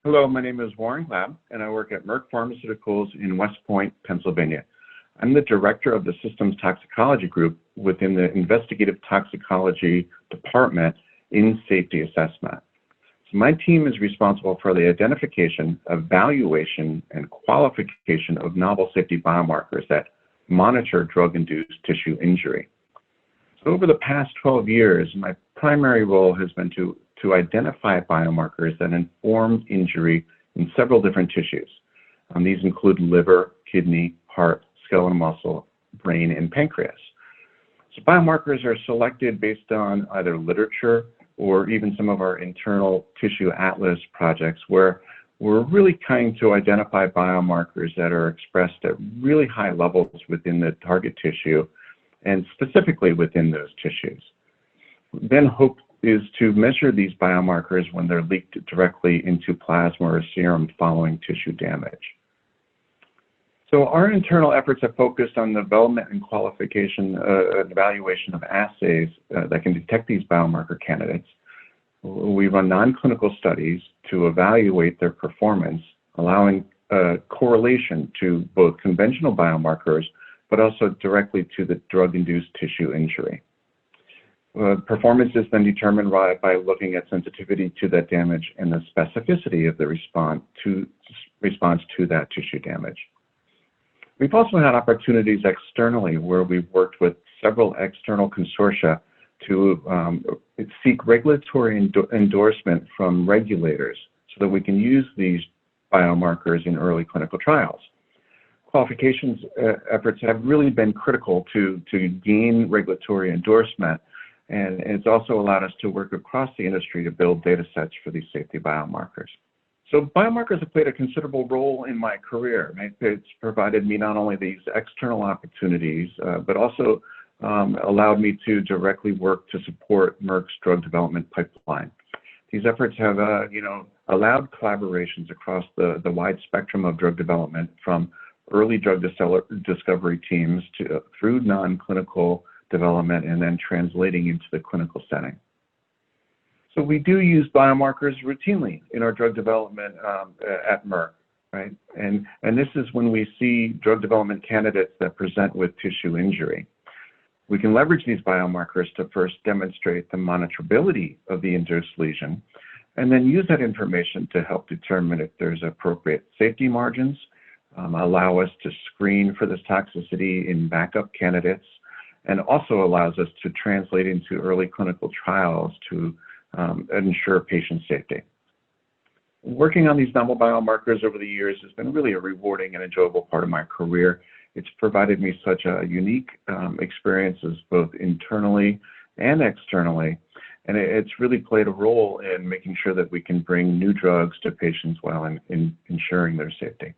Hello, my name is Warren Glaab, and I work at Merck Pharmaceuticals in West Point, Pennsylvania. I'm the director of the Systems Toxicology group within the Investigative Toxicology Department in Safety Assessment. So my team is responsible for the identification, evaluation, and qualification of novel safety biomarkers that monitor drug-induced tissue injury. So over the past 12 years, my primary role has been to identify biomarkers that inform injury in several different tissues. These include liver, kidney, heart, skeletal muscle, brain, and pancreas. So biomarkers are selected based on either literature or even some of our internal tissue atlas projects where we're really trying to identify biomarkers that are expressed at really high levels within the target tissue and specifically within those tissues. Then hope is to measure these biomarkers when they're leaked directly into plasma or serum following tissue damage. So our internal efforts have focused on the development and qualification and evaluation of assays that can detect these biomarker candidates. We run non-clinical studies to evaluate their performance, allowing correlation to both conventional biomarkers, but also directly to the drug-induced tissue injury. Performance is then determined by looking at sensitivity to that damage and the specificity of the response to that tissue damage. We've also had opportunities externally where we've worked with several external consortia to seek regulatory endorsement from regulators so that we can use these biomarkers in early clinical trials. Qualifications efforts have really been critical to gain regulatory endorsement, and it's also allowed us to work across the industry to build data sets for these safety biomarkers. So biomarkers have played a considerable role in my career. Right? It's provided me not only these external opportunities, but also allowed me to directly work to support Merck's drug development pipeline. These efforts have allowed collaborations across the wide spectrum of drug development, from early drug discovery teams through non-clinical development and then translating into the clinical setting. So we do use biomarkers routinely in our drug development at Merck, right? And this is when we see drug development candidates that present with tissue injury. We can leverage these biomarkers to first demonstrate the monitorability of the induced lesion, and then use that information to help determine if there's appropriate safety margins, allow us to screen for this toxicity in backup candidates, and also allows us to translate into early clinical trials to ensure patient safety. Working on these novel biomarkers over the years has been really a rewarding and enjoyable part of my career. It's provided me such a unique experiences both internally and externally, and it's really played a role in making sure that we can bring new drugs to patients while in ensuring their safety.